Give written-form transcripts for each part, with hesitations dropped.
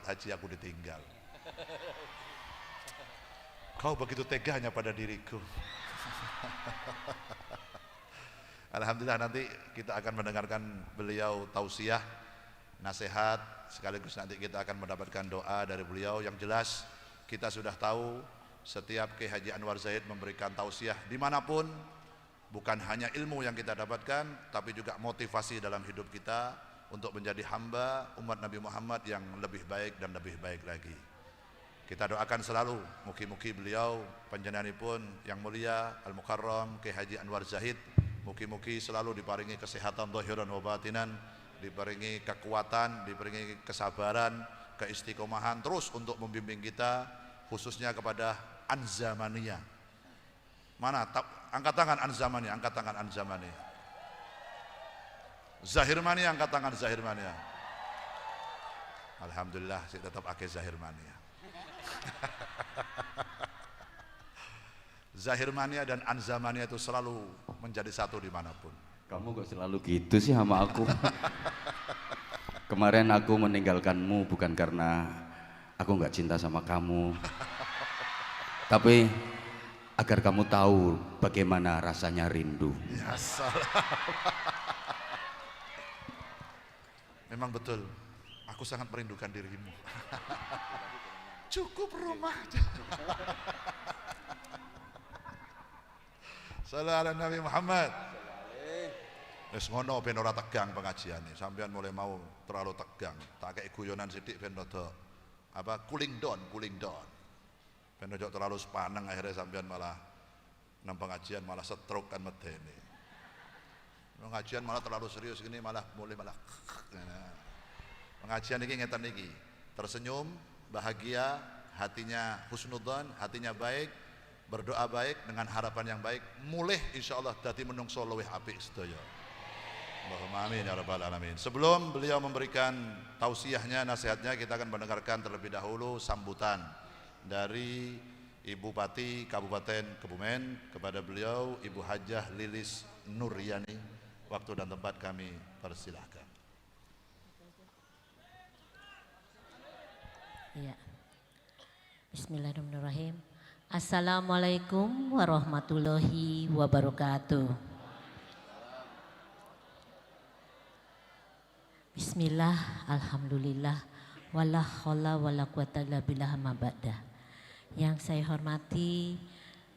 haji aku ditinggal. Kau begitu teganya pada diriku. Alhamdulillah nanti kita akan mendengarkan beliau tausiah, nasihat, sekaligus nanti kita akan mendapatkan doa dari beliau. Yang jelas kita sudah tahu setiap Kiai Haji Anwar Zaid memberikan tausiah dimanapun, bukan hanya ilmu yang kita dapatkan, tapi juga motivasi dalam hidup kita untuk menjadi hamba umat Nabi Muhammad yang lebih baik dan lebih baik lagi. Kita doakan selalu mugi-mugi beliau panjenenganipun yang mulia Al-Mukarram Kiai Haji Anwar Zaid, mugi-mugi selalu diparingi kesehatan zahiran wa batinan, diparingi kekuatan, diparingi kesabaran, keistiqomahan terus untuk membimbing kita, khususnya kepada Anzamaniyah. Mana? Angkat tangan Anzamaniyah, angkat tangan Anzamaniyah. Zahirmaniyah, angkat tangan Zahirmaniyah. Alhamdulillah, saya tetap pakai Zahirmaniyah. Zahirmaniyah dan Anzamaniyah itu selalu menjadi satu dimanapun. Kamu kok selalu gitu sih sama aku? Kemarin aku meninggalkanmu bukan karena aku nggak cinta sama kamu, tapi agar kamu tahu bagaimana rasanya rindu. Ya salam. Memang betul, aku sangat merindukan dirimu. Cukup rumah. Sallallahu alaihi Nabi Muhammad. Wis ngono ben ora tegang pengajiane. Sampeyan mulai mau terlalu tegang. Tak kei guyonan sithik ben rada cooling down. Ben ojo terlalu sepaneng akhirnya sampeyan malah nang pengajian malah stroke kan medene. Pengajian malah terlalu serius gini malah mulai pengajian ini ngeten niki. Tersenyum, bahagia, hatinya husnudzon, hatinya baik, berdoa baik dengan harapan yang baik, mulih insyaallah dadi menungso luwih apik sedaya. Allahumma amin ya rabbal alamin. Sebelum beliau memberikan tausiahnya, nasihatnya, kita akan mendengarkan terlebih dahulu sambutan dari Ibu Bupati Kabupaten Kebumen kepada beliau, Ibu Hajah Lilis Nuryani. Waktu dan tempat kami persilahkan. Ya. Bismillahirrahmanirrahim. Assalamualaikum warahmatullahi wabarakatuh. Bismillah, alhamdulillah, wala haula wala quwata illa billah ma ba'da. Yang saya hormati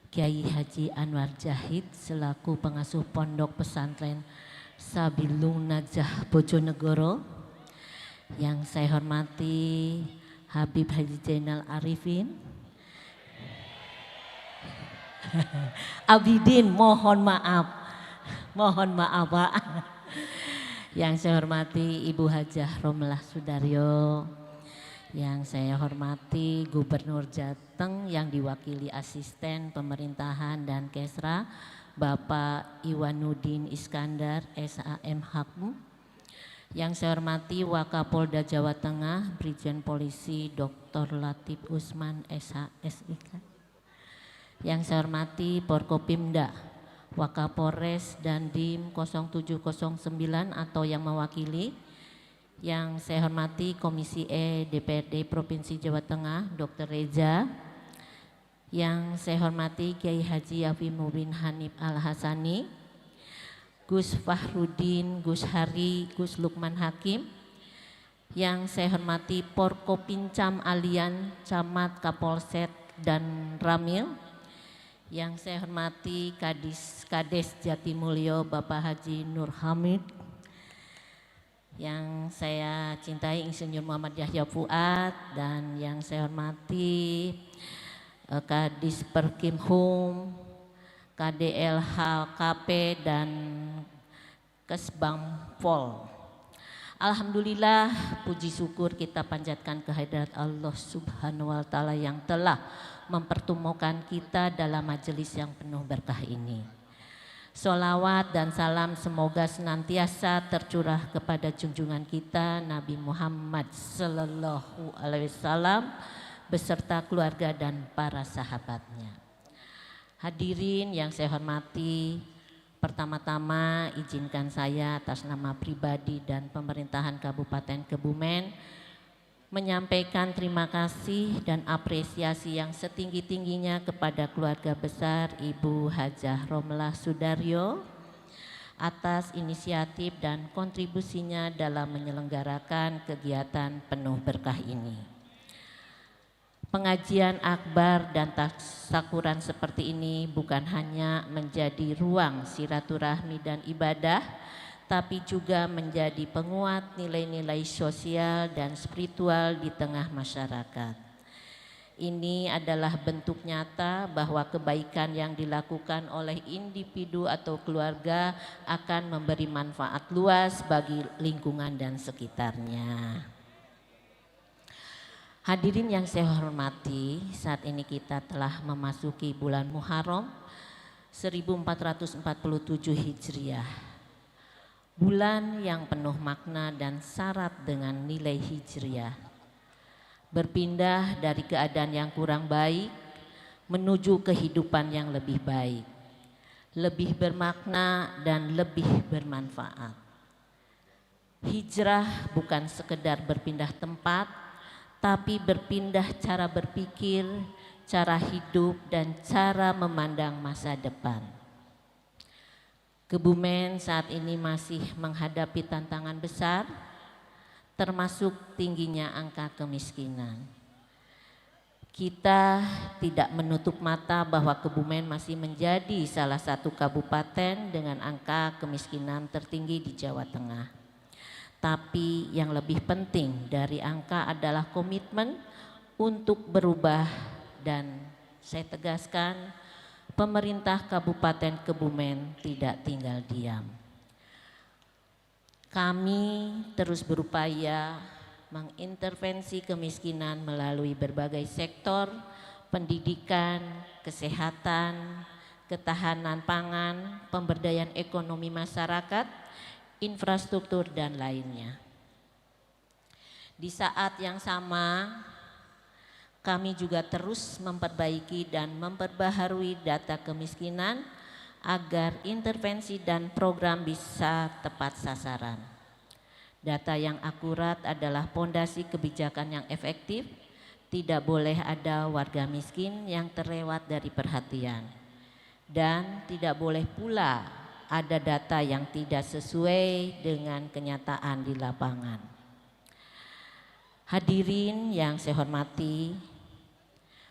Kiai Haji Anwar Zaid selaku pengasuh Pondok Pesantren Sabilun Najah Bojonegoro. Yang saya hormati Habib Haji Zainal Arifin. Abidin, mohon maaf Pak. Yang saya hormati Ibu Hajah Romlah Sudaryo. Yang saya hormati Gubernur Jateng yang diwakili asisten pemerintahan dan Kesra Bapak Iwanuddin Iskandar SAM Hakm. Yang saya hormati Wakapolda Jawa Tengah Brigjen Polisi Dr. Latif Usman SHSIK. Yang saya hormati Porkopimda Wakapolres dan Dim 0709 atau yang mewakili. Yang saya hormati Komisi E DPRD Provinsi Jawa Tengah Dr. Reza. Yang saya hormati Kiai Haji Yafi Mubin Hanif Al-Hasani, Gus Fahrudin, Gus Hari, Gus Lukman Hakim. Yang saya hormati Porkopincam Alian, Camat, Kapolsek dan Ramil. Yang saya hormati Kades Jatimulyo Bapak Haji Nur Hamid. Yang saya cintai Insinyur Muhammad Yahya Fuad, dan yang saya hormati Kadis Perkimhum, KDLHKP dan Kesbangpol. Alhamdulillah, puji syukur kita panjatkan kehadirat Allah Subhanahu wa Ta'ala yang telah mempertemukan kita dalam majelis yang penuh berkah ini. Sholawat dan salam semoga senantiasa tercurah kepada junjungan kita Nabi Muhammad Sallallahu Alaihi Wasallam beserta keluarga dan para sahabatnya. Hadirin yang saya hormati, pertama-tama izinkan saya atas nama pribadi dan pemerintahan Kabupaten Kebumen menyampaikan terima kasih dan apresiasi yang setinggi-tingginya kepada keluarga besar Ibu Hajah Romelah Sudaryo atas inisiatif dan kontribusinya dalam menyelenggarakan kegiatan penuh berkah ini. Pengajian akbar dan tasyakuran seperti ini bukan hanya menjadi ruang silaturahmi dan ibadah, tapi juga menjadi penguat nilai-nilai sosial dan spiritual di tengah masyarakat. Ini adalah bentuk nyata bahwa kebaikan yang dilakukan oleh individu atau keluarga akan memberi manfaat luas bagi lingkungan dan sekitarnya. Hadirin yang saya hormati, saat ini kita telah memasuki bulan Muharram 1447 Hijriah. Bulan yang penuh makna dan syarat dengan nilai Hijriah. Berpindah dari keadaan yang kurang baik menuju kehidupan yang lebih baik, lebih bermakna dan lebih bermanfaat. Hijrah bukan sekedar berpindah tempat, tapi berpindah cara berpikir, cara hidup, dan cara memandang masa depan. Kebumen saat ini masih menghadapi tantangan besar, termasuk tingginya angka kemiskinan. Kita tidak menutup mata bahwa Kebumen masih menjadi salah satu kabupaten dengan angka kemiskinan tertinggi di Jawa Tengah. Tapi yang lebih penting dari angka adalah komitmen untuk berubah, dan saya tegaskan pemerintah Kabupaten Kebumen tidak tinggal diam. Kami terus berupaya mengintervensi kemiskinan melalui berbagai sektor, pendidikan, kesehatan, ketahanan pangan, pemberdayaan ekonomi masyarakat, infrastruktur, dan lainnya. Di saat yang sama, kami juga terus memperbaiki dan memperbaharui data kemiskinan agar intervensi dan program bisa tepat sasaran. Data yang akurat adalah pondasi kebijakan yang efektif. Tidak boleh ada warga miskin yang terlewat dari perhatian. Dan tidak boleh pula ada data yang tidak sesuai dengan kenyataan di lapangan. Hadirin yang saya hormati,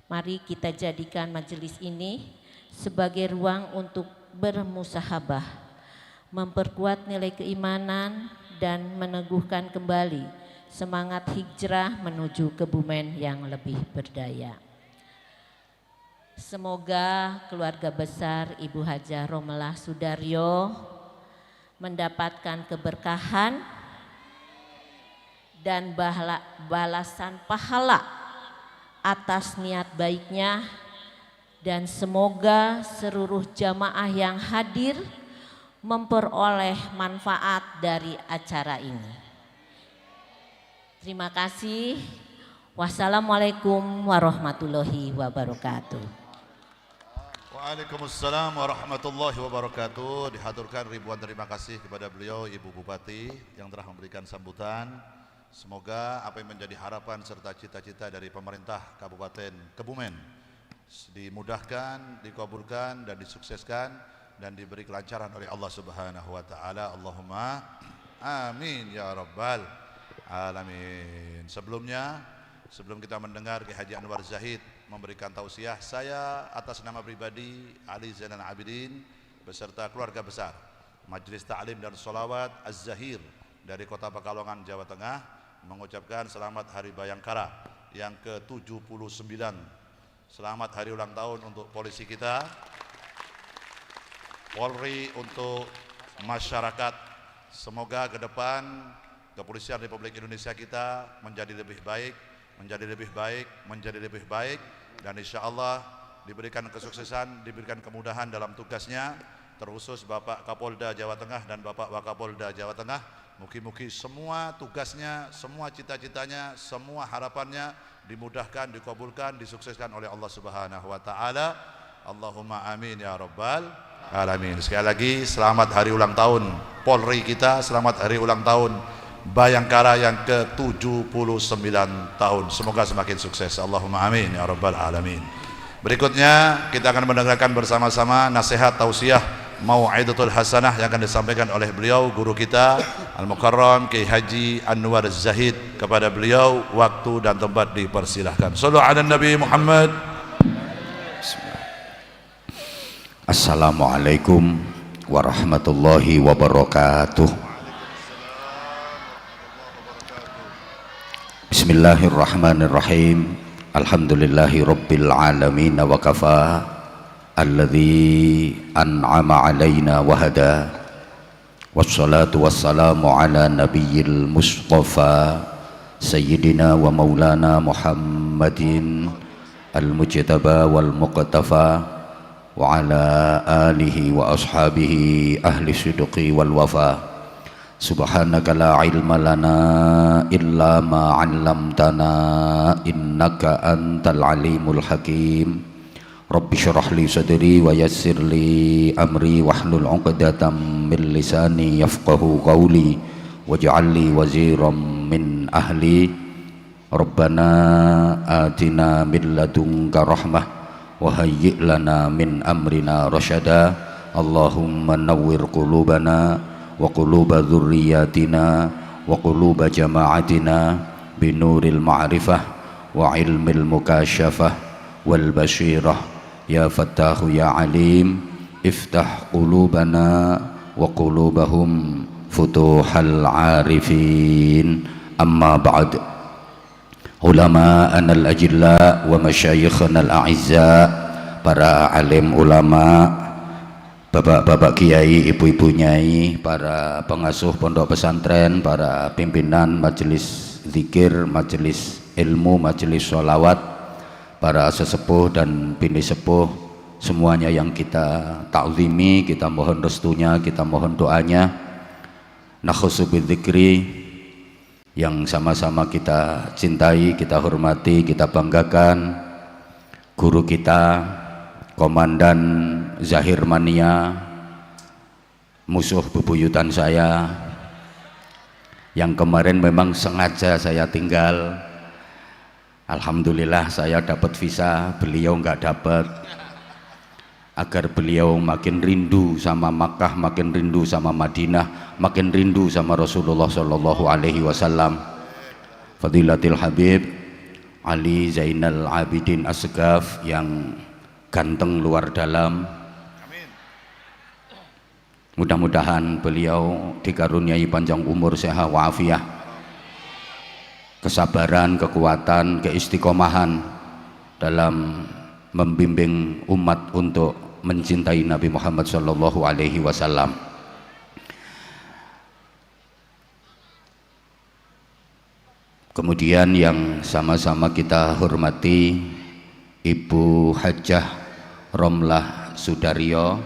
mari kita jadikan majelis ini sebagai ruang untuk bermusahabah, memperkuat nilai keimanan, dan meneguhkan kembali semangat hijrah menuju Kebumen yang lebih berdaya. Semoga keluarga besar Ibu Hajah Romelah Sudaryo mendapatkan keberkahan dan balasan pahala atas niat baiknya, dan semoga seluruh jamaah yang hadir memperoleh manfaat dari acara ini. Terima kasih. Wassalamualaikum warahmatullahi wabarakatuh. Waalaikumsalam warahmatullahi wabarakatuh. Dihaturkan ribuan terima kasih kepada beliau Ibu Bupati yang telah memberikan sambutan. Semoga apa yang menjadi harapan serta cita-cita dari pemerintah Kabupaten Kebumen dimudahkan, dikabulkan, dan disukseskan, dan diberi kelancaran oleh Allah Subhanahu wa taala. Allahumma amin ya rabbal alamin. Sebelum kita mendengar Ki Haji Anwar Zahid memberikan tausiah, saya atas nama pribadi Ali Zainal Abidin beserta keluarga besar Majelis Ta'lim dan Sholawat Az-Zahir dari Kota Pekalongan, Jawa Tengah mengucapkan selamat Hari Bayangkara yang ke-79. Selamat hari ulang tahun untuk polisi kita, Polri, untuk masyarakat. Semoga ke depan kepolisian Republik Indonesia kita menjadi lebih baik, dan insya Allah diberikan kesuksesan, diberikan kemudahan dalam tugasnya, terkhusus Bapak Kapolda Jawa Tengah dan Bapak Wakapolda Jawa Tengah. Mugi-mugi semua tugasnya, semua cita-citanya, semua harapannya dimudahkan, dikabulkan, disukseskan oleh Allah Subhanahu wa taala. Allahumma amin ya rabbal alamin. Sekali lagi selamat hari ulang tahun Polri kita, selamat hari ulang tahun Bayangkara yang ke-79 tahun. Semoga semakin sukses. Allahumma amin ya rabbal alamin. Berikutnya kita akan mendengarkan bersama-sama nasihat tausiah Mau'idatul Hasanah yang akan disampaikan oleh beliau guru kita Al-Mukarram Kiai Haji Anwar Zahid. Kepada beliau waktu dan tempat dipersilahkan. Shallu ala Nabi Muhammad. Assalamualaikum warahmatullahi wabarakatuh. Bismillahirrahmanirrahim. Alhamdulillahi rabbil alamin wa kafa alladzi an'ama alaina wa hada. Wassalatu wassalamu ala nabiyyil mustafa sayyidina wa maulana Muhammadin al-mujtaba wal muqtafa wa ala alihi wa ashabihi ahli sidqi wal wafa. Subhanaka la ilma lana illa ma 'allamtana innaka antal alimul hakim. Rabbi shrah li sadri wa yassir li amri wahlul 'uqdatam min lisani yafqahu qawli waj'al li waziran min ahli. Rabbana atina min ladunka rahmah wa hayyi' lana min amrina rasyada. Allahumma nawwir qulubana wa quluba dzurriyyatina wa quluba jama'atina binuril ma'rifah wa ilmil mukasyafah wal basyirah ya fattahu ya alim. Iftah qulubana wa qulubahum futuhal arifin. Amma ba'd. Ulama'ana al-ajilla wa masyayikhana al-a'izza, para alim ulama, bapak-bapak kiai, ibu-ibu nyai, para pengasuh pondok pesantren, para pimpinan majelis zikir, majelis ilmu, majelis sholawat, para sesepuh dan bini sepuh, semuanya yang kita ta'zimi, kita mohon restunya, kita mohon doanya. Nakhusu bidzikri, yang sama-sama kita cintai, kita hormati, kita banggakan, guru kita Komandan Zahir Mania, musuh bebuyutan saya, yang kemarin memang sengaja saya tinggal. Alhamdulillah saya dapat visa, beliau nggak dapat, agar beliau makin rindu sama Makkah, makin rindu sama Madinah, makin rindu sama Rasulullah Sallallahu Alaihi Wasallam. Fadilatil Habib Ali Zainal Abidin Asgaf yang ganteng luar dalam, mudah-mudahan beliau dikaruniai panjang umur, sehat wa'afiyah, kesabaran, kekuatan, keistiqomahan dalam membimbing umat untuk mencintai Nabi Muhammad Sallallahu Alaihi Wasallam. Kemudian yang sama-sama kita hormati Ibu Hajjah Romlah Sudaryo,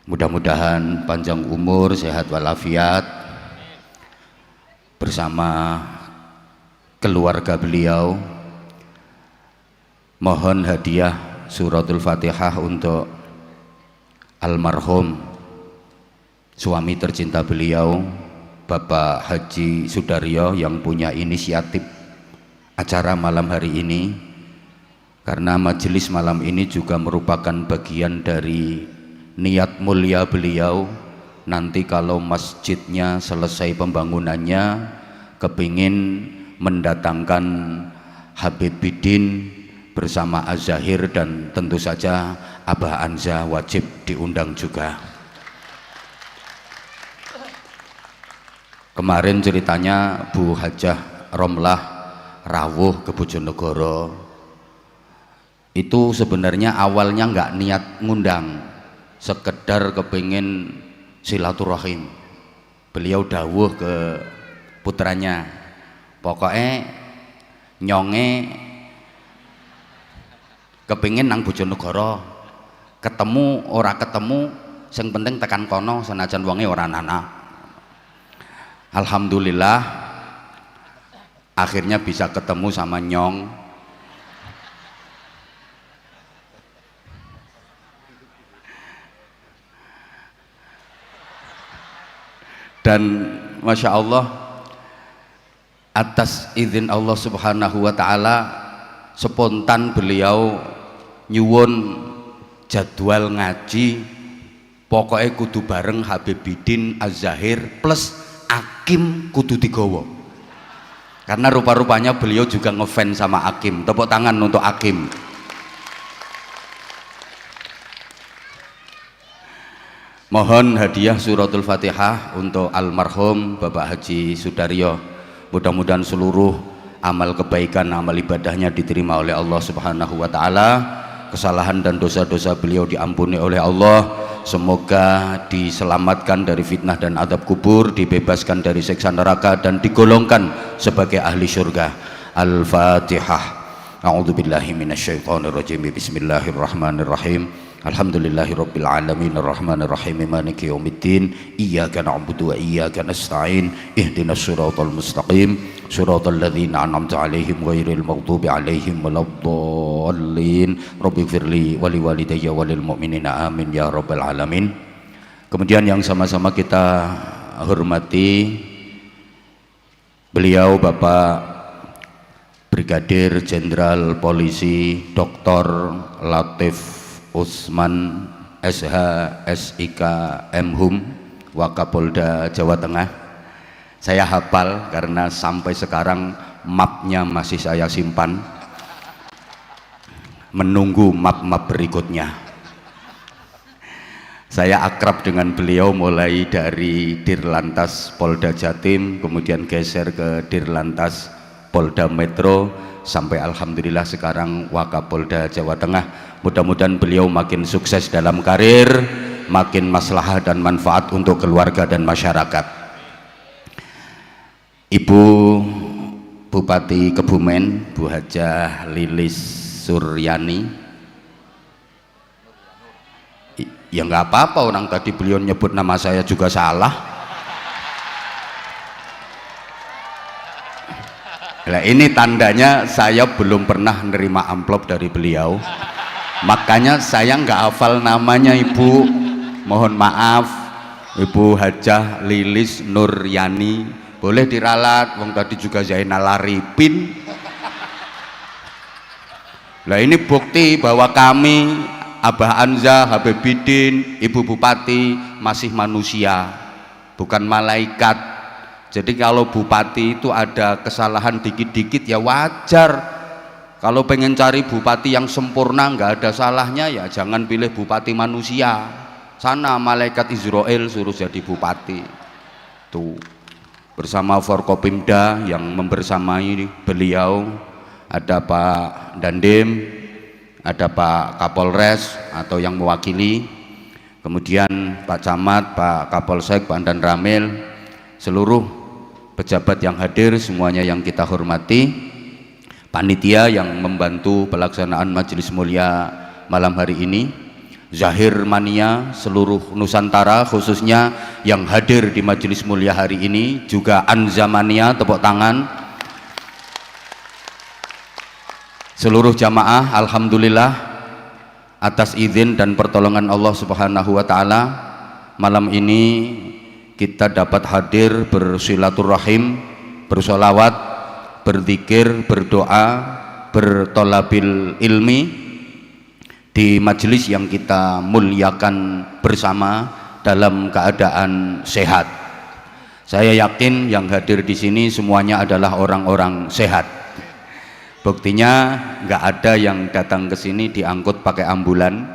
mudah-mudahan panjang umur, sehat walafiat, bersama keluarga beliau. Mohon hadiah suratul Fatihah untuk almarhum suami tercinta beliau, Bapak Haji Sudaryo, yang punya inisiatif acara malam hari ini, karena majelis malam ini juga merupakan bagian dari niat mulia beliau. Nanti kalau masjidnya selesai pembangunannya, kepingin mendatangkan Habib Bidin bersama Az-Zahir, dan tentu saja Abah Anza wajib diundang juga. Kemarin ceritanya Bu Hajjah Romlah rawuh ke Bojonegoro, itu sebenarnya awalnya nggak niat ngundang, sekedar kepingin silaturahim. Beliau dawuh ke putranya, pokoknya nyonge kepingin nang Bojonegoro, ketemu ora ketemu, sing penting tekan kono senajan wonge ora anak. Alhamdulillah akhirnya bisa ketemu sama Nyong. Dan Masya Allah, atas izin Allah Subhanahu wa Ta'ala, spontan beliau nyuwun jadwal ngaji pokoknya kudu bareng Habibidin Az-Zahir plus Akim kudu digowo, karena rupa-rupanya beliau juga ngefans sama Akim. Tepuk tangan untuk Akim. Mohon hadiah suratul Fatihah untuk almarhum Bapak Haji Sudaryo. Mudah-mudahan seluruh amal kebaikan, amal ibadahnya diterima oleh Allah Subhanahu wa Ta'ala. Kesalahan dan dosa-dosa beliau diampuni oleh Allah. Semoga diselamatkan dari fitnah dan adab kubur, dibebaskan dari siksa neraka, dan digolongkan sebagai ahli surga. Al-Fatihah. A'udzubillahi minasyaitonirrajim. Bismillahirrahmanirrahim. Alhamdulillahirabbil alamin arrahmanir rahim maliki yaumiddin iyyaka na'budu wa iyyaka nasta'in ihdinas siratal mustaqim siratal ladzina an'amta 'alaihim ghairil maghdubi 'alaihim waladdallin rabbighfirli wa liwalidayya walil mu'minina amin ya rabbal alamin. Kemudian yang sama-sama kita hormati beliau Bapak Brigadir Jenderal Polisi Dr. Latif Usman SH SIK Mhum Wakapolda Jawa Tengah. Saya hafal karena sampai sekarang mapnya masih saya simpan, menunggu map-map berikutnya. Saya akrab dengan beliau mulai dari Dirlantas Polda Jatim, kemudian geser ke Dirlantas Polda Metro, sampai alhamdulillah sekarang Wakapolda Jawa Tengah. Mudah-mudahan beliau makin sukses dalam karir, makin maslahah dan manfaat untuk keluarga dan masyarakat. Ibu Bupati Kebumen, Bu Hajah Lilis Suryani. Ya nggak apa-apa, orang tadi beliau nyebut nama saya juga salah. Nah, ini tandanya saya belum pernah menerima amplop dari beliau. Makanya saya nggak hafal namanya Ibu. Mohon maaf, Ibu Hajah Lilis Nuryani. Boleh diralat, wong tadi juga Zainal Arifin. Nah, ini bukti bahwa kami, Abah Anza, Habibidin, Ibu Bupati masih manusia, bukan malaikat. Jadi kalau bupati itu ada kesalahan dikit-dikit ya wajar. Kalau pengen cari bupati yang sempurna nggak ada salahnya ya jangan pilih bupati manusia. Sana malaikat Israel suruh jadi bupati. Tuh bersama Forkopimda yang membersamai beliau ada Pak Dandim, ada Pak Kapolres atau yang mewakili, kemudian Pak Camat, Pak Kapolsek, Pak Dan Ramil, seluruh pejabat yang hadir semuanya yang kita hormati, panitia yang membantu pelaksanaan majelis mulia malam hari ini, Zahir Mania seluruh Nusantara khususnya yang hadir di majelis mulia hari ini, juga Anza Mania, tepuk tangan. Seluruh jamaah, alhamdulillah atas izin dan pertolongan Allah Subhanahu wa Ta'ala, malam ini kita dapat hadir bersilaturahim, bersolawat, berzikir, berdoa, bertolabil ilmi di majelis yang kita muliakan bersama dalam keadaan sehat. Saya yakin yang hadir di sini semuanya adalah orang-orang sehat. Buktinya nggak ada yang datang ke sini diangkut pakai ambulan.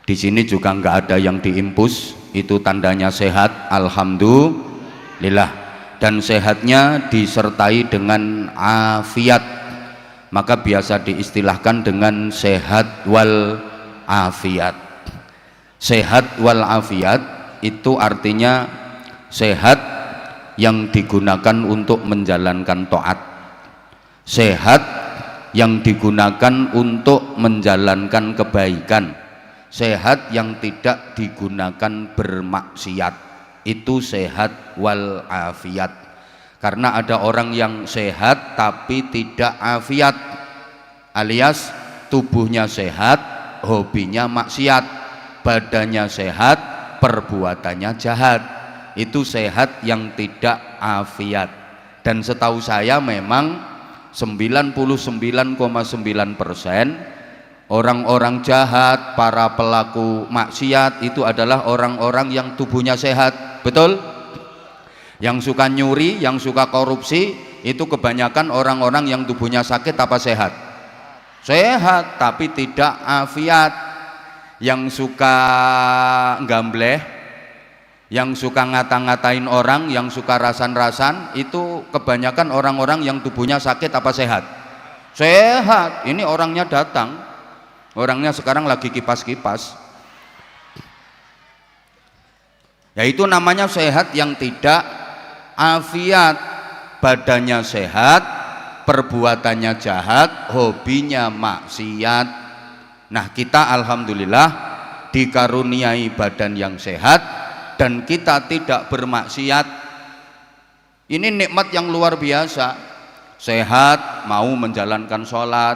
Di sini juga nggak ada yang diimpus. Itu tandanya sehat, alhamdulillah. Dan sehatnya disertai dengan afiat, maka biasa diistilahkan dengan sehat wal afiat. Sehat wal afiat itu artinya sehat yang digunakan untuk menjalankan taat, sehat yang digunakan untuk menjalankan kebaikan, sehat yang tidak digunakan bermaksiat. Itu sehat wal afiat. Karena ada orang yang sehat tapi tidak afiat, alias tubuhnya sehat, hobinya maksiat, badannya sehat, perbuatannya jahat. itu sehat yang tidak afiat. Dan setahu saya memang 99,9% orang-orang jahat, para pelaku maksiat itu adalah orang-orang yang tubuhnya sehat. Betul? Yang suka nyuri, yang suka korupsi itu kebanyakan orang-orang yang tubuhnya sakit apa sehat? Sehat tapi tidak afiat. Yang suka gambleh, yang suka ngata-ngatain orang, yang suka rasan-rasan, itu kebanyakan orang-orang yang tubuhnya sakit apa sehat? Sehat. Ini orangnya datang, orangnya sekarang lagi kipas-kipas. Ya itu namanya sehat yang tidak afiat. Badannya sehat, perbuatannya jahat, hobinya maksiat. Nah kita alhamdulillah dikaruniai badan yang sehat dan kita tidak bermaksiat. Ini nikmat yang luar biasa. Sehat mau menjalankan sholat,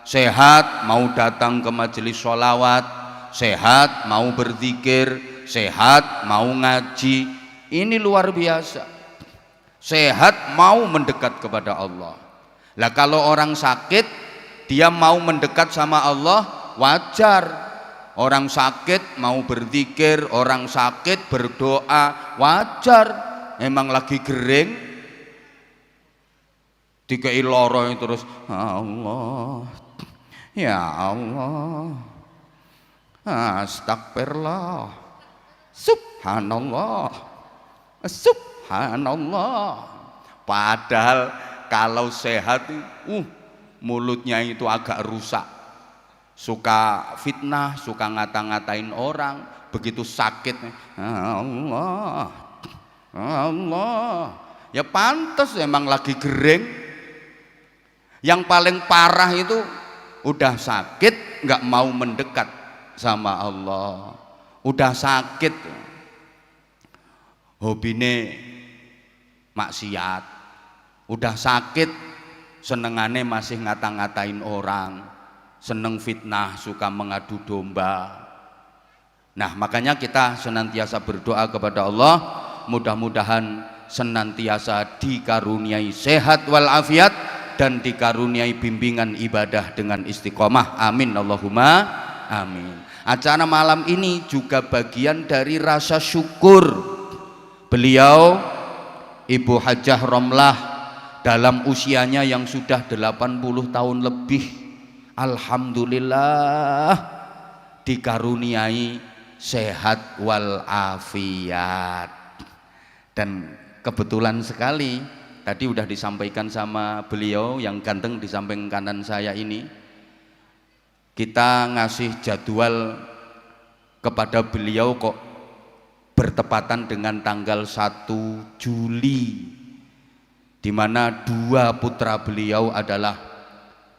sehat mau datang ke majelis sholawat, sehat mau berzikir, sehat mau ngaji. Ini luar biasa. Sehat mau mendekat kepada Allah. Lah kalau orang sakit dia mau mendekat sama Allah, wajar. Orang sakit mau berzikir, orang sakit berdoa, wajar. Emang lagi gering dikei loro terus Allah, ya Allah, astagfirullah, subhanallah, subhanallah. Padahal kalau sehat mulutnya itu agak rusak, suka fitnah, suka ngata-ngatain orang. Begitu sakit Allah, Allah, ya pantas emang lagi gering. Yang paling parah itu udah sakit nggak mau mendekat sama Allah, udah sakit hobine maksiat, udah sakit senengane masih ngata-ngatain orang, seneng fitnah, suka mengadu domba. Nah makanya kita senantiasa berdoa kepada Allah, mudah-mudahan senantiasa dikaruniai sehat walafiat dan dikaruniai bimbingan ibadah dengan istiqomah. Amin Allahumma amin. Acara malam ini juga bagian dari rasa syukur beliau Ibu Hajah Romlah dalam usianya yang sudah 80 tahun lebih, alhamdulillah dikaruniai sehat walafiat. Dan kebetulan sekali tadi udah disampaikan sama beliau yang ganteng di samping kanan saya ini, kita ngasih jadwal kepada beliau kok bertepatan dengan tanggal 1 Juli, di mana dua putra beliau adalah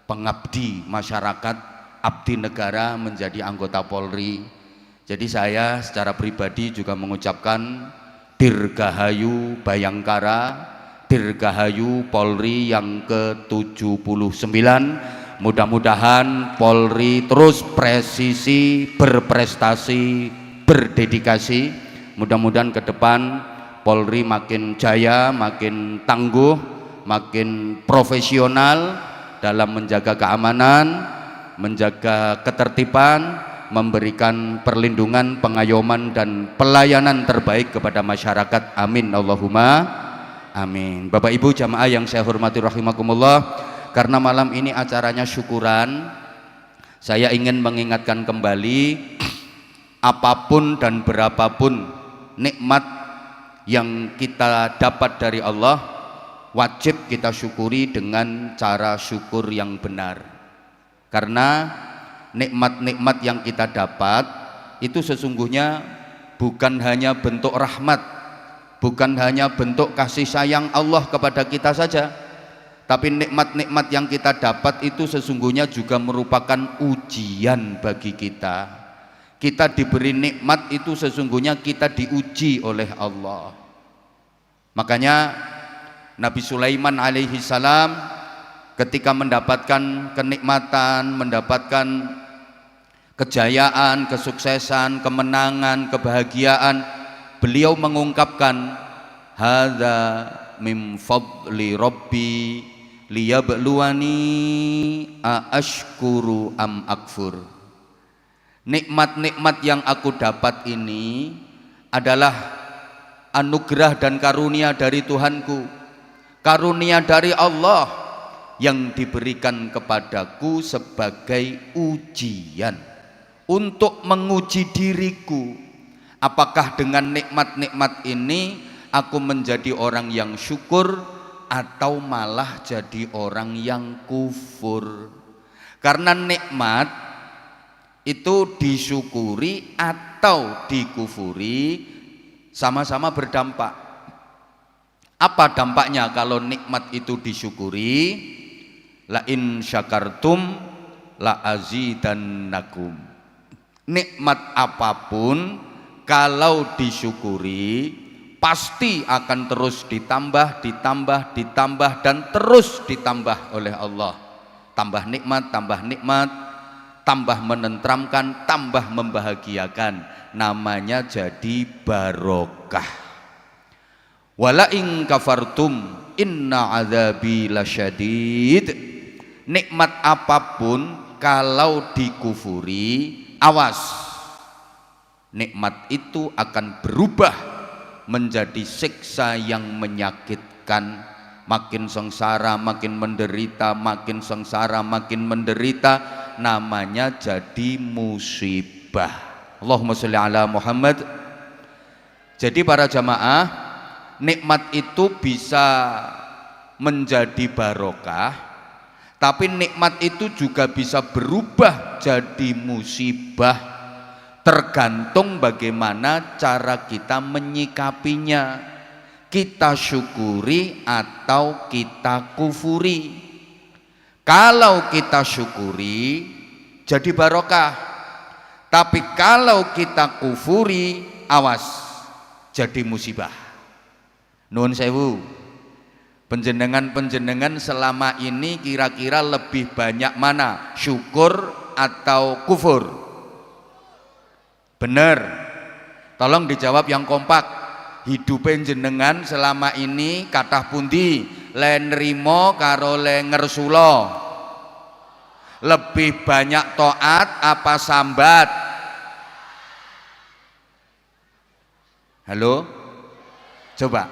pengabdi masyarakat, abdi negara, menjadi anggota Polri. Jadi saya secara pribadi juga mengucapkan Dirgahayu Bayangkara, Dirgahayu Polri yang ke-79. Mudah-mudahan Polri terus presisi, berprestasi, berdedikasi. Mudah-mudahan ke depan Polri makin jaya, makin tangguh, makin profesional dalam menjaga keamanan, menjaga ketertiban, memberikan perlindungan, pengayoman dan pelayanan terbaik kepada masyarakat. Amin Allahumma amin. Bapak Ibu jamaah yang saya hormati rahimakumullah, karena malam ini acaranya syukuran, saya ingin mengingatkan kembali, apapun dan berapapun nikmat yang kita dapat dari Allah, wajib kita syukuri dengan cara syukur yang benar. Karena nikmat-nikmat yang kita dapat itu sesungguhnya bukan hanya bentuk rahmat, bukan hanya bentuk kasih sayang Allah kepada kita saja, tapi nikmat-nikmat yang kita dapat itu sesungguhnya juga merupakan ujian bagi kita. Kita diberi nikmat itu sesungguhnya kita diuji oleh Allah. Makanya Nabi Sulaiman alaihi salam ketika mendapatkan kenikmatan, mendapatkan kejayaan, kesuksesan, kemenangan, kebahagiaan, beliau mengungkapkan hadza min fadli rabbi liyabluwani aashkuru am akfur. Nikmat-nikmat yang aku dapat ini adalah anugerah dan karunia dari Tuhanku, karunia dari Allah yang diberikan kepadaku sebagai ujian untuk menguji diriku, apakah dengan nikmat-nikmat ini aku menjadi orang yang syukur atau malah jadi orang yang kufur. Karena nikmat itu disyukuri atau dikufuri sama-sama berdampak. Apa dampaknya kalau nikmat itu disyukuri? La in syakartum la azidannakum. Nikmat apapun kalau disyukuri pasti akan terus ditambah dan terus ditambah oleh Allah. Tambah nikmat, tambah menenteramkan, tambah membahagiakan. Namanya jadi barokah. Wala in kafartum inna adzabi lasyadid. Nikmat apapun kalau dikufuri, awas, nikmat itu akan berubah menjadi siksa yang menyakitkan. Makin sengsara, makin menderita, makin sengsara, makin menderita, namanya jadi musibah. Allahumma sholli ala Muhammad. Jadi para jamaah, nikmat itu bisa menjadi barokah, tapi nikmat itu juga bisa berubah jadi musibah, tergantung bagaimana cara kita menyikapinya. Kita syukuri atau kita kufuri. Kalau kita syukuri jadi barokah, tapi kalau kita kufuri, awas, jadi musibah. Nuwun sewu, penjenengan selama ini kira-kira lebih banyak mana, syukur atau kufur? Bener, tolong dijawab yang kompak. Hidup jenengan selama ini kathah pundi, le nrimo karo le ngersula? Lebih banyak taat apa sambat? Halo? Coba,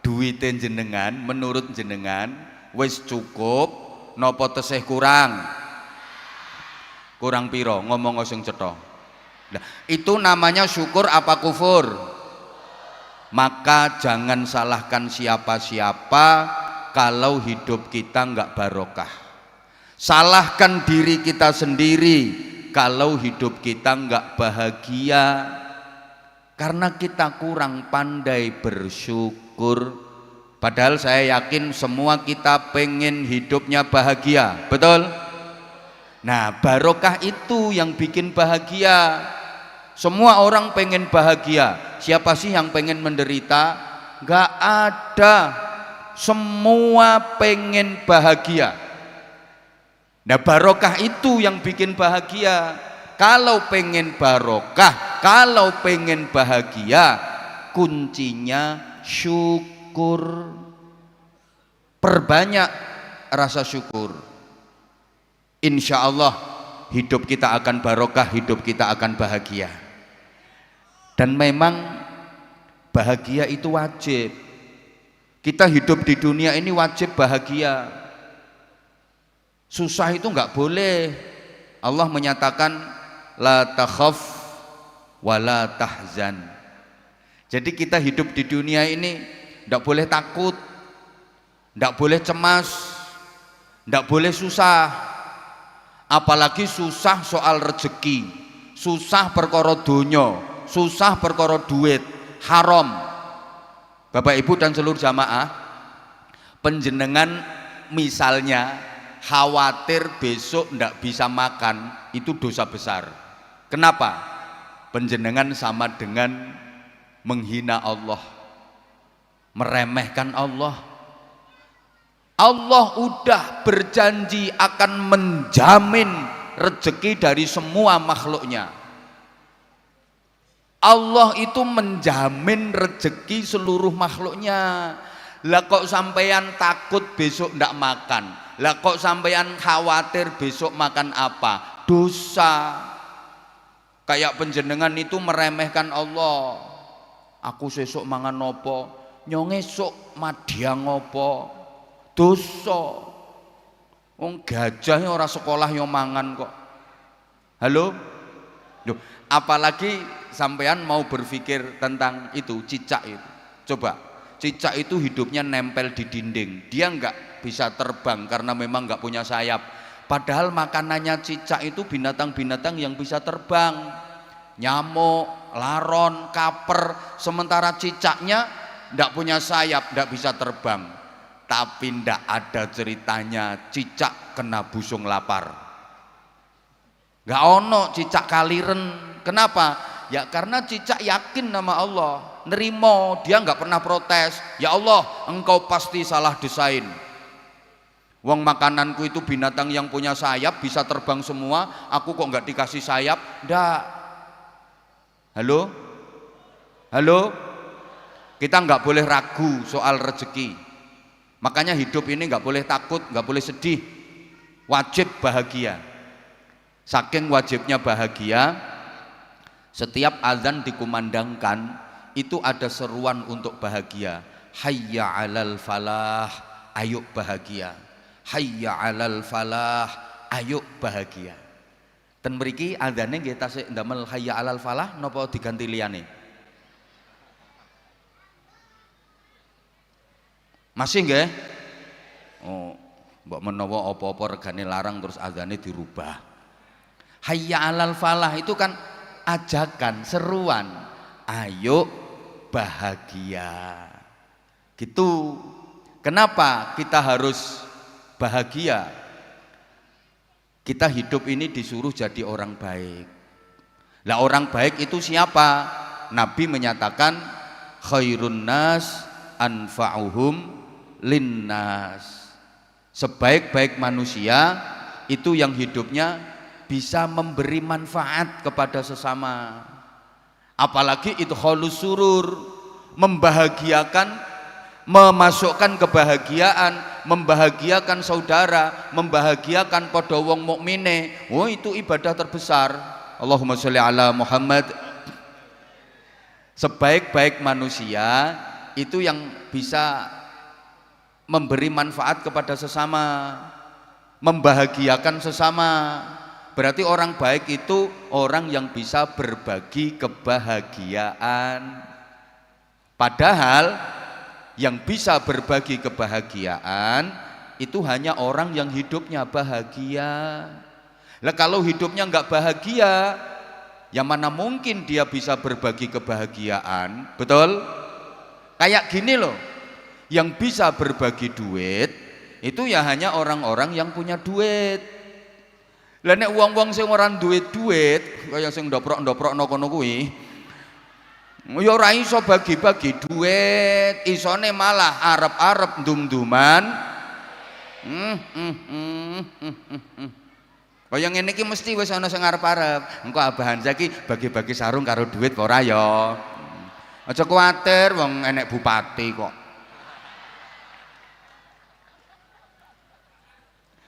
duit jenengan menurut jenengan wis cukup nopo tesih kurang? Kurang piro? Ngomong sing cetha. Nah, itu namanya syukur apa kufur? Maka jangan salahkan siapa-siapa kalau hidup kita enggak barokah. Salahkan diri kita sendiri kalau hidup kita enggak bahagia, karena kita kurang pandai bersyukur. Padahal saya yakin semua kita pengen hidupnya bahagia, betul? Nah, barokah itu yang bikin bahagia. Semua orang pengen bahagia. Siapa sih yang pengen menderita? Gak ada. Semua pengen bahagia. Nah, barokah itu yang bikin bahagia. Kalau pengen barokah, kalau pengen bahagia, kuncinya syukur. Perbanyak rasa syukur. Insya Allah hidup kita akan barokah, hidup kita akan bahagia. Dan memang bahagia itu wajib. Kita hidup di dunia ini wajib bahagia. Susah itu enggak boleh. Allah menyatakan la takhaf wa la tahzan. Jadi kita hidup di dunia ini enggak boleh takut, enggak boleh cemas, enggak boleh susah. Apalagi susah soal rezeki, susah perkara donya, susah perkara duit, haram. Bapak Ibu dan seluruh jamaah, penjenengan misalnya khawatir besok ndak bisa makan, itu dosa besar. Kenapa? Penjenengan sama dengan menghina Allah, meremehkan Allah. Allah udah berjanji akan menjamin rezeki dari semua makhluknya. Allah itu menjamin rezeki seluruh makhluknya. Lah kok sampean takut besok ndak makan? Lah kok sampean khawatir besok makan apa? Dosa. Kayak penjenengan itu meremehkan Allah. Aku sesuk mangan nopo, nyong esuk madyang opo. Dosa. Wong gajah ora sekolah yo mangan kok. Halo? Loh, apalagi sampean mau berpikir tentang itu cicak itu. Coba, cicak itu hidupnya nempel di dinding. Dia nggak bisa terbang karena memang nggak punya sayap. Padahal makanannya cicak itu binatang-binatang yang bisa terbang. Nyamuk, laron, kaper. Sementara cicaknya nggak punya sayap, nggak bisa terbang. Tapi ndak ada ceritanya cicak kena busung lapar. Nggak ono cicak kaliren. Kenapa? Ya karena cicak yakin nama Allah, nerimo, dia nggak pernah protes. Ya Allah, engkau pasti salah desain. Wong makananku itu binatang yang punya sayap, bisa terbang semua, aku kok nggak dikasih sayap? Ndak. Halo? Halo? Kita nggak boleh ragu soal rezeki. Makanya hidup ini nggak boleh takut, nggak boleh sedih. Wajib bahagia. Saking wajibnya bahagia, setiap azan dikumandangkan itu ada seruan untuk bahagia. Hayya 'alal falah, ayo bahagia. Hayya 'alal falah, ayo bahagia. Ten mriki azane nggih tasih ndamel hayya 'alal falah napa diganti liyane? Masih nggih? Oh, mbok menawa apa-apa regane larang terus azane dirubah. Hayya 'alal falah itu kan ajakan, seruan. Ayo bahagia. Gitu. Kenapa kita harus bahagia? Kita hidup ini disuruh jadi orang baik. Lah orang baik itu siapa? Nabi menyatakan khairun nas anfa'uhum linnas. Sebaik-baik manusia itu yang hidupnya bisa memberi manfaat kepada sesama. Apalagi itu khalus surur, membahagiakan, memasukkan kebahagiaan, membahagiakan saudara, membahagiakan padha wong mukmine. Oh, itu ibadah terbesar. Allahumma sholli ala Muhammad. Sebaik-baik manusia itu yang bisa memberi manfaat kepada sesama, membahagiakan sesama. Berarti orang baik itu orang yang bisa berbagi kebahagiaan. Padahal yang bisa berbagi kebahagiaan itu hanya orang yang hidupnya bahagia. Lah kalau hidupnya nggak bahagia, ya mana mungkin dia bisa berbagi kebahagiaan? Betul? Kayak gini loh, yang bisa berbagi duit itu ya hanya orang-orang yang punya duit. Lah nek wong-wong sing ora duit-duit kaya sing ndoprok-ndoprakno kono kuwi, ya ora iso bagi-bagi duit, isone malah arep-arep ndum-nduman. Kaya ngene iki mesti wis ana sing arep-arep. Engko abahan saiki bagi-bagi sarung karo duit ora ya. Aja kuwatir wong enek bupati kok.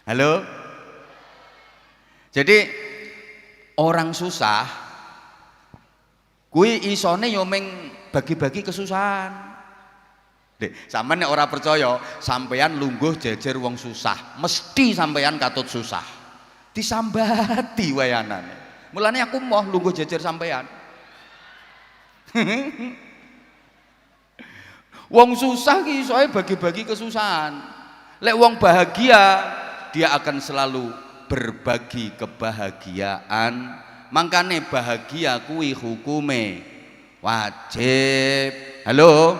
Halo? Jadi orang susah kuwi isone yo ming bagi-bagi kesusahan. Dek, sampean nek ora percaya, sampean lungguh jejer wong susah, mesti sampean katut susah. Disambati wayanane. Mulane aku mau lungguh jejer sampean. Wong susah ki isoe bagi-bagi kesusahan. Lek wong bahagia, dia akan selalu berbagi kebahagiaan. Makanya bahagia kuwi hukume wajib. Halo?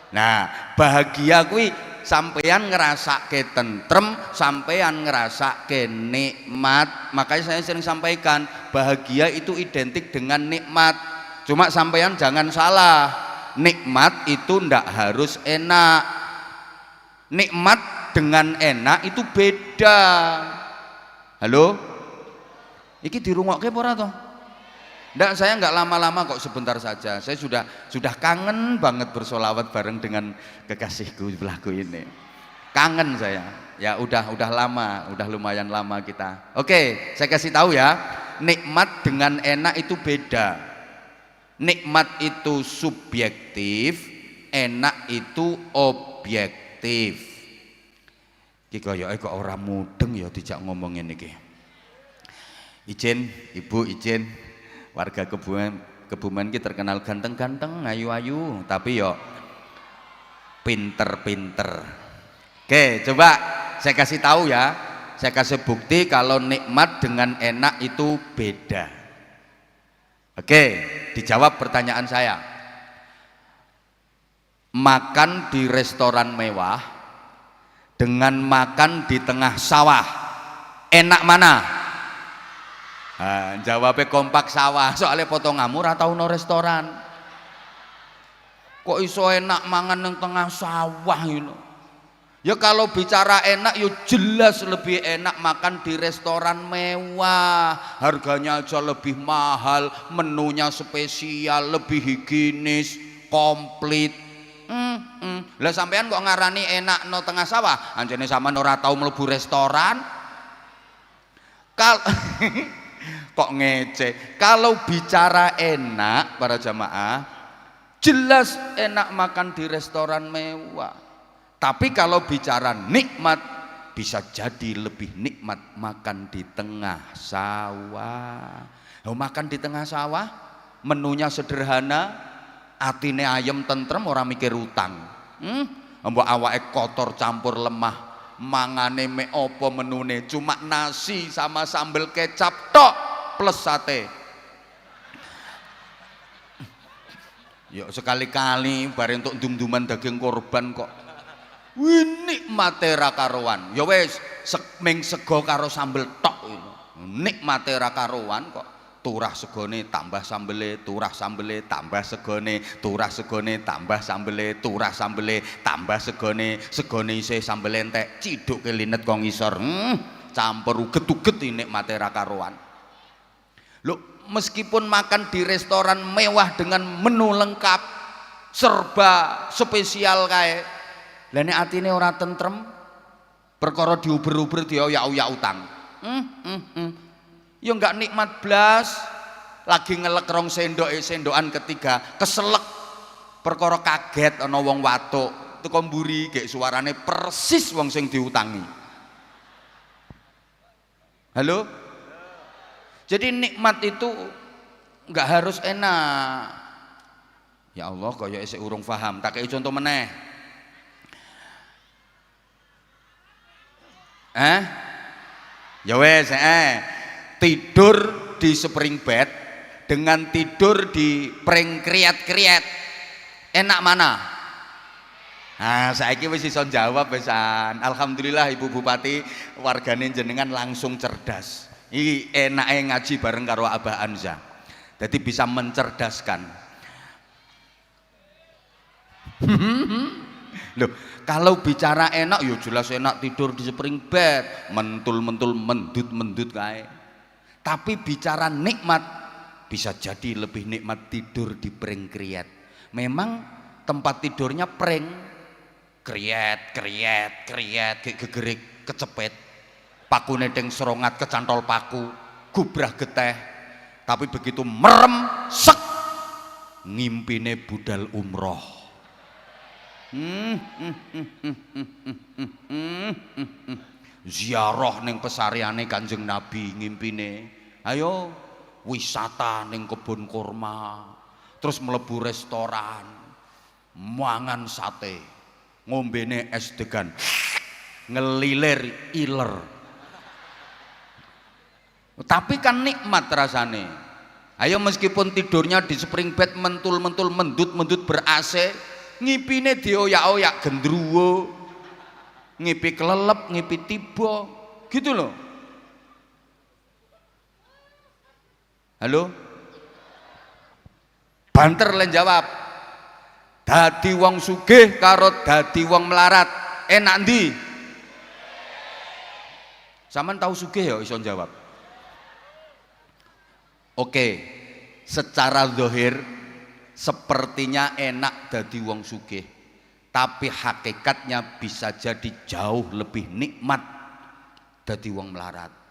Nah, bahagia kuwi sampean ngerasake tentrem, sampean ngerasake nikmat. Makanya saya sering sampaikan, bahagia itu identik dengan nikmat. Cuma sampean jangan salah, nikmat itu ndak harus enak. Nikmat dengan enak itu beda. Halo? Iki dirungokke apa ora to? Enggak, saya enggak lama-lama kok, sebentar saja. Saya sudah kangen banget bersolawat bareng dengan kekasihku sebelahku ini. Kangen saya. Ya udah lama, udah lumayan lama kita. Oke, saya kasih tahu ya. Nikmat dengan enak itu beda. Nikmat itu subjektif, enak itu objektif. Iki koyoke kok ora mudeng ya dijak ngomongin iki. Izin, Ibu izin. Warga Kebumen ki terkenal ganteng-ganteng, ayu-ayu, tapi yo pinter-pinter. Oke, coba saya kasih tahu ya. Saya kasih bukti kalau nikmat dengan enak itu beda. Oke, dijawab pertanyaan saya. Makan di restoran mewah dengan makan di tengah sawah, enak mana? Nah, jawabnya kompak sawah, soalnya potonganmu ora tau no restoran. Kok iso enak mangan nang tengah sawah gitu. Ya kalau bicara enak, ya jelas lebih enak makan di restoran mewah, harganya aja lebih mahal, menunya spesial, lebih higienis, komplit. Lah sampean kok ngarani enak no tengah sawah? Anjene sampean ora tau mlebu restoran. Kok ngece? Kalau bicara enak para jamaah, jelas enak makan di restoran mewah. Tapi kalau bicara nikmat, bisa jadi lebih nikmat makan di tengah sawah. Makan di tengah sawah, menunya sederhana, atine ayem tentrem, orang mikir utang. Mbok awake kotor campur lemah, mangane me opo menune, cuma nasi sama sambal kecap tok plus sate. Yuk sekali-kali bareng untuk dum-duman daging korban kok. Wih, nikmate ra karuan. Ya wis ming sego karo sambel tok itu. Nikmate ra karuan kok. Turah segone tambah sambele, turah sambele tambah segone, turah segone tambah sambele, turah sambele tambah segone, segone isih sambel entek, ciduke linet kok ngisor. Campur uget-uget nikmate ra karuan. Loh, meskipun makan di restoran mewah dengan menu lengkap, serba spesial kae, lah nek atine ora tentrem, perkara diuber-uber dioyak-oyak utang. Ya enggak nikmat blas. Lagi ngelek rong sendokan ketiga, keselek perkara kaget ana wong watuk, teko mburi gek suarane persis wong sing diutangi. Halo? Jadi nikmat itu enggak harus enak. Ya Allah, kaya isih urung paham. Tak kei contoh meneh. Ya wes, tidur di spring bed dengan tidur di pring kriat-kriat, enak mana? Nah, saiki wis iso jawab besan. Alhamdulillah Ibu Bupati, wargane jenengan langsung cerdas. Iki enake ngaji bareng karo Abah Anza. Jadi bisa mencerdaskan. Loh, kalau bicara enak, ya jelas enak tidur di spring bed, mentul-mentul, mendut-mendut kae. Tapi bicara nikmat, bisa jadi lebih nikmat tidur di pring kriet. Memang tempat tidurnya pring, kriet, gegerik, kecepet, pakune deng serongat, kecantol paku, gubrah geteh. Tapi begitu merem, sek, ngimpine budal umroh. Ziarah ning pesariane Kanjeng Nabi ngimpine. Ayo wisata ning kebun kurma, terus mlebu restoran, mangan sate, ngombene es degan, ngelilir iler. Tapi kan nikmat rasane. Ayo meskipun tidurnya di spring bed mentul-mentul, mendut-mendut ber-AC, ngipine dioyak-oyak gendruwo, ngipi kelelep, ngipi tiba, gitu loh. Halo? Banter len jawab. Dadi wong sugih karo dadi wong melarat, enak ndi? Sampeyan tahu sugih ya iso jawab. Oke. secara zahir sepertinya enak dadi wong sugih, tapi hakikatnya bisa jadi jauh lebih nikmat dadi wong melarat.